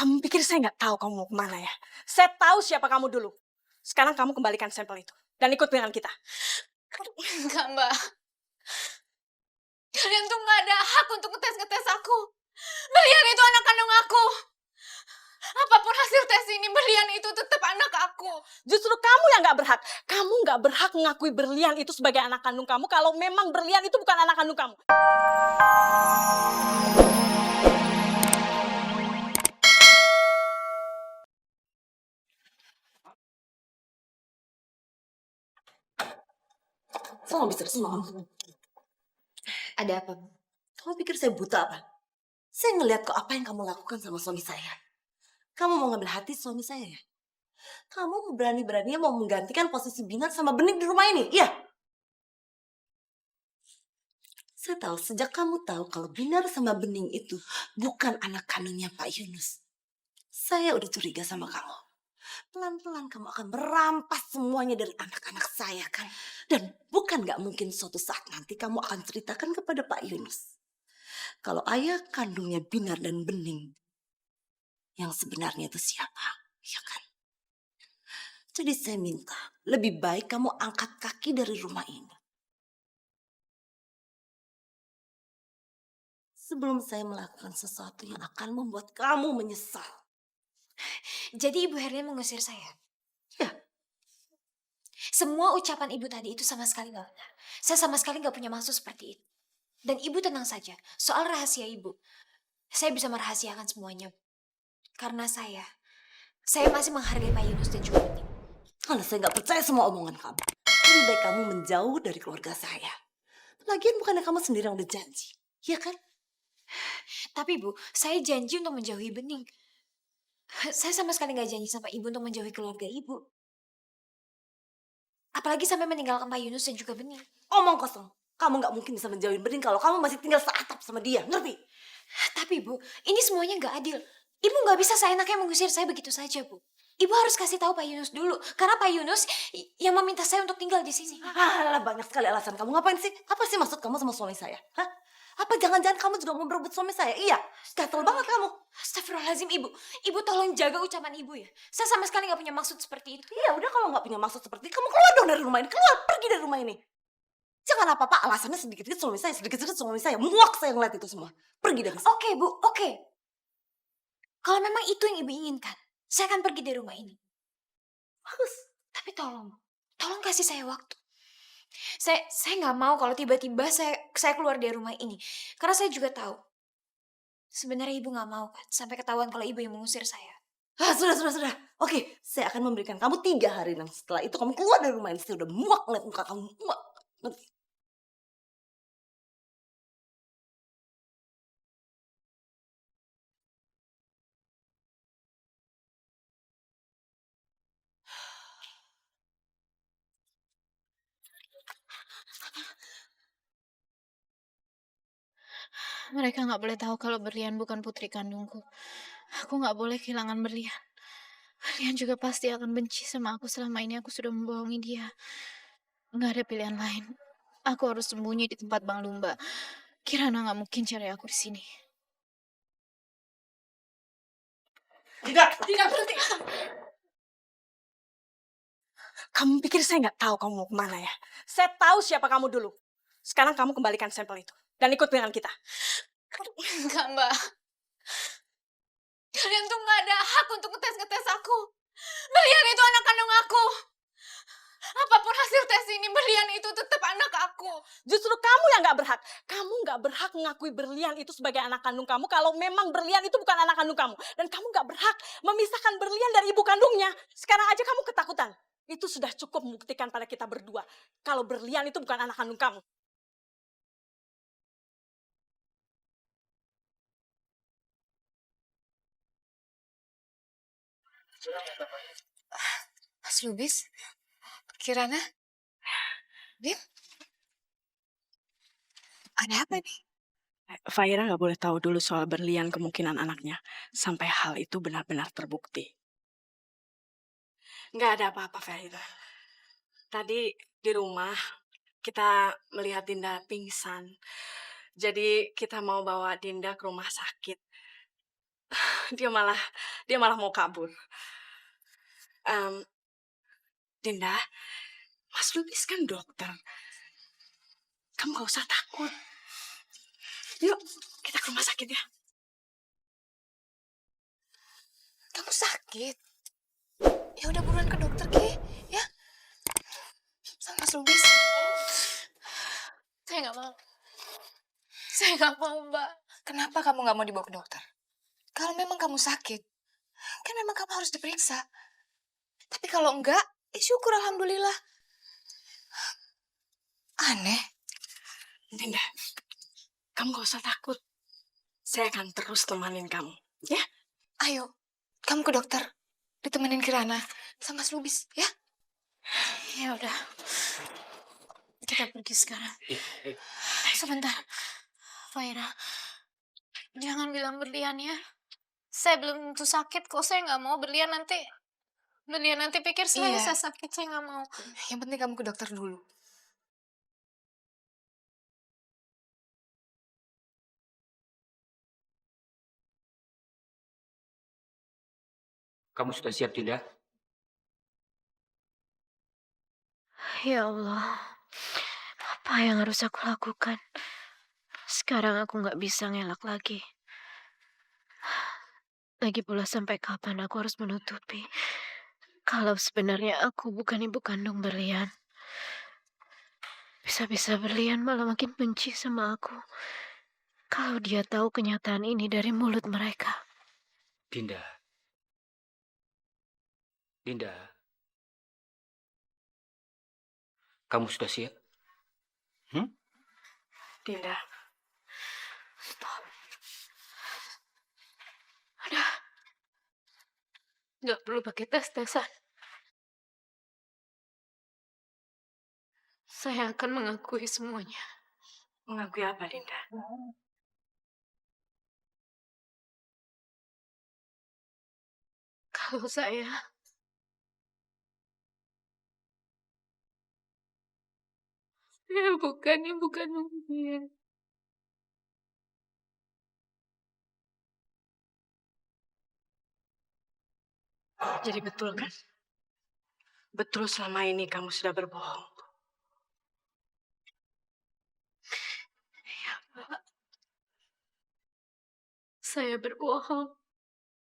Kamu pikir saya nggak tahu kamu mau kemana ya? Saya tahu siapa kamu dulu. Sekarang kamu kembalikan sampel itu dan ikut dengan kita. Enggak, Mbak. Kalian tuh nggak ada hak untuk ngetes aku. Berlian itu anak kandung aku. Apapun hasil tes ini, Berlian itu tetap anak aku. Justru kamu yang nggak berhak. Kamu nggak berhak mengakui Berlian itu sebagai anak kandung kamu kalau memang Berlian itu bukan anak kandung kamu. Kamu bisa semua. Ada apa, Bu? Kamu pikir saya buta apa? Saya ngeliat kok apa yang kamu lakukan sama suami saya. Kamu mau ngambil hati suami saya ya? Kamu berani-beraninya mau menggantikan posisi Binar sama Bening di rumah ini, iya? Saya tahu sejak kamu tahu kalau Binar sama Bening itu bukan anak kandungnya Pak Yunus. Saya udah curiga sama kamu. Pelan-pelan kamu akan merampas semuanya dari anak-anak saya kan. Dan bukan gak mungkin suatu saat nanti kamu akan ceritakan kepada Pak Yunus. Kalau ayah kandungnya Binar dan Bening, yang sebenarnya itu siapa? Ya kan? Jadi saya minta, lebih baik kamu angkat kaki dari rumah ini. Sebelum saya melakukan sesuatu yang akan membuat kamu menyesal. Jadi Ibu Herlina mengusir saya? Ya. Semua ucapan Ibu tadi itu sama sekali nggak benar. Saya sama sekali nggak punya maksud seperti itu. Dan Ibu tenang saja, soal rahasia Ibu. Saya bisa merahasiakan semuanya. Karena saya masih menghargai Pak Yunus dan juga Bening. Kalau saya nggak percaya semua omongan kamu. Lebih baik kamu menjauh dari keluarga saya. Lagian bukannya kamu sendiri yang udah janji. Ya kan? Tapi Bu, saya janji untuk menjauhi Bening. Saya sama sekali nggak janji sama Ibu untuk menjauhi keluarga Ibu. Apalagi sampai meninggalkan Pak Yunus dan juga Bening. Omong kosong. Kamu nggak mungkin bisa menjauhin Bening kalau kamu masih tinggal seatap sama dia. Ngerti? Tapi Bu, ini semuanya nggak adil. Ibu nggak bisa seenaknya mengusir saya begitu saja, Bu. Ibu harus kasih tahu Pak Yunus dulu. Karena Pak Yunus yang meminta saya untuk tinggal di sini. Alah, banyak sekali alasan kamu. Ngapain sih? Apa sih maksud kamu sama suami saya? Hah? Apa jangan-jangan kamu juga mau berebut suami saya? Iya, gatel banget kamu. Astagfirullahaladzim, Ibu. Ibu tolong jaga ucapan Ibu ya. Saya sama sekali nggak punya maksud seperti itu. Iya, udah kalau nggak punya maksud seperti itu, kamu keluar dong dari rumah ini. Keluar, pergi dari rumah ini. Jangan apa-apa, alasannya sedikit-sedikit suami saya, sedikit-sedikit suami saya. Muak saya ngeliat itu semua. Pergi dari sini. Oke, Bu, oke. Kalau memang itu yang Ibu inginkan, saya akan pergi dari rumah ini. Bagus. Tapi tolong kasih saya waktu. Saya nggak mau kalau tiba-tiba saya keluar dari rumah ini. Karena saya juga tahu. Sebenarnya Ibu nggak mau kan sampai ketahuan kalau Ibu yang mengusir saya. Sudah. Oke, saya akan memberikan kamu 3 hari. Dan setelah itu kamu keluar dari rumah ini. Saya udah muak ngeliat muka kamu. Muak. Ngerti? Mereka nggak boleh tahu kalau Berlian bukan putri kandungku. Aku nggak boleh kehilangan Berlian. Berlian juga pasti akan benci sama aku selama ini aku sudah membohongi dia. Nggak ada pilihan lain. Aku harus sembunyi di tempat Bang Lumba. Kirana nggak mungkin cari aku di sini. Tidak berhenti. Kamu pikir saya nggak tahu kamu mau kemana ya? Saya tahu siapa kamu dulu. Sekarang kamu kembalikan sampel itu dan ikut dengan kita. Enggak, Mbak. Kalian tuh nggak ada hak untuk ngetes aku. Berlian itu anak kandung aku. Apapun hasil tes ini, Berlian itu tetap anak aku. Justru kamu yang nggak berhak. Kamu nggak berhak mengakui Berlian itu sebagai anak kandung kamu kalau memang Berlian itu bukan anak kandung kamu. Dan kamu nggak berhak memisahkan Berlian dari ibu kandungnya. Sekarang aja kamu ketakutan. Itu sudah cukup membuktikan pada kita berdua kalau Berlian itu bukan anak kandung kamu. Mas Lubis, Kirana, Bim, ada apa nih? Faira nggak boleh tahu dulu soal Berlian kemungkinan anaknya sampai hal itu benar-benar terbukti. Nggak ada apa-apa, Faira. Tadi di rumah kita melihat Dinda pingsan. Jadi kita mau bawa Dinda ke rumah sakit. Dia malah dia malah mau kabur. Em, Dinda, Mas Lubis kan dokter. Kamu gak usah takut. Yuk, kita ke rumah sakit ya. Kamu sakit? Ya udah buruan ke dokter, Ki. Ya, sama Mas Lubis. Saya nggak mau. Saya nggak mau, Mbak. Kenapa kamu nggak mau dibawa ke dokter? Kalau memang kamu sakit, kan memang kamu harus diperiksa. Tapi kalau enggak, syukur alhamdulillah. Aneh. Dinda, kamu gak usah takut. Saya akan terus temanin kamu. Ya? Ayo, kamu ke dokter. Ditemenin Kirana sama Mas Lubis, ya? Ya udah. Kita pergi sekarang. Sebentar. Faira, jangan bilang berlian ya. Saya belum tentu sakit kok. Saya nggak mau berlian nanti. Berlian nanti pikir Iya. saya sakit. Saya nggak mau. Yang penting kamu ke dokter dulu. Kamu sudah siap, Dinda? Ya Allah, apa yang harus aku lakukan? Sekarang aku nggak bisa ngelak lagi. Lagi pula sampai kapan aku harus menutupi kalau sebenarnya aku bukan ibu kandung berlian. Bisa-bisa berlian malah makin benci sama aku. Kalau dia tahu kenyataan ini dari mulut mereka. Dinda. Dinda. Kamu sudah siap? Dinda, Stop. Udah. Nggak perlu pakai tes-tesan. Saya akan mengakui semuanya. mengakui apa, Dinda? Kalau saya bukan ibu kandung dia. Jadi betul kan? Betul selama ini kamu sudah berbohong. Ya, Pak. Saya berbohong.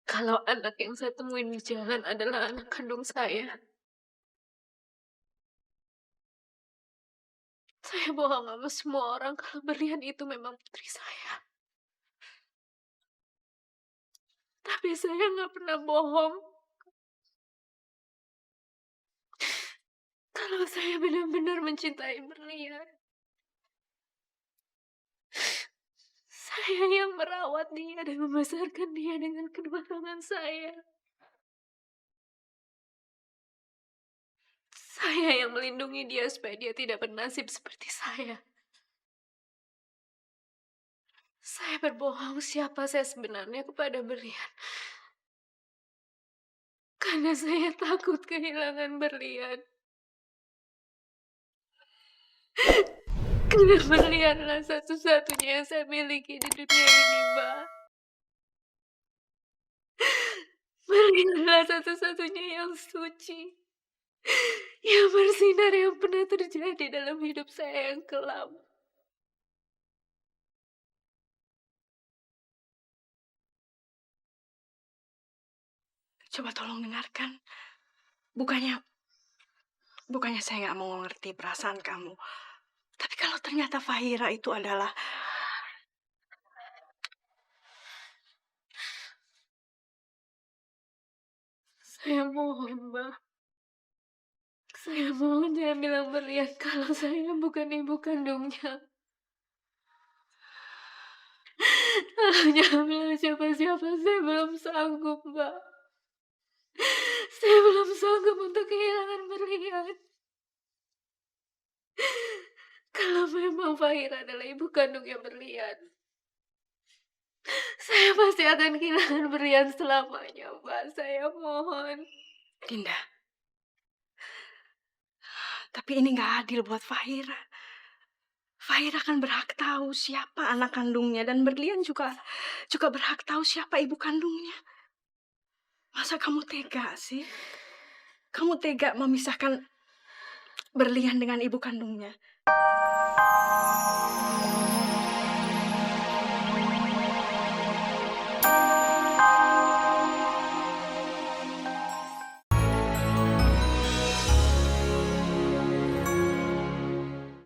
Kalau anak yang saya temuin di jalan adalah anak kandung saya. Saya bohong sama semua orang kalau berlian itu memang putri saya. Tapi saya nggak pernah bohong. Kalau saya benar-benar mencintai berlian. Saya yang merawat dia dan membesarkan dia dengan kedua tangan saya. Saya yang melindungi dia supaya dia tidak bernasib seperti saya. Saya berbohong siapa saya sebenarnya kepada berlian. Karena saya takut kehilangan berlian. Karena berlianlah satu-satunya yang saya miliki di dunia ini, Mbak. Berlianlah satu-satunya yang suci. Yang bersinar yang pernah terjadi dalam hidup saya yang kelam. Coba tolong dengarkan. Bukannya saya nggak mau ngerti perasaan kamu. Tapi kalau ternyata Fahira itu adalah... Saya mohon, Mbak. Saya mohon jangan bilang berlian kalau saya bukan ibu kandungnya. Jangan bilang siapa-siapa, saya belum sanggup, Mbak. Saya belum sanggup untuk kehilangan berlian. Kalau memang Fahira adalah ibu kandungnya berlian, saya pasti akan kehilangan berlian selamanya, Mbak. Saya mohon. Dinda. Tapi ini nggak adil buat Fahira. Fahira kan berhak tahu siapa anak kandungnya dan Berlian juga berhak tahu siapa ibu kandungnya. Masa kamu tega sih? Kamu tega memisahkan Berlian dengan ibu kandungnya?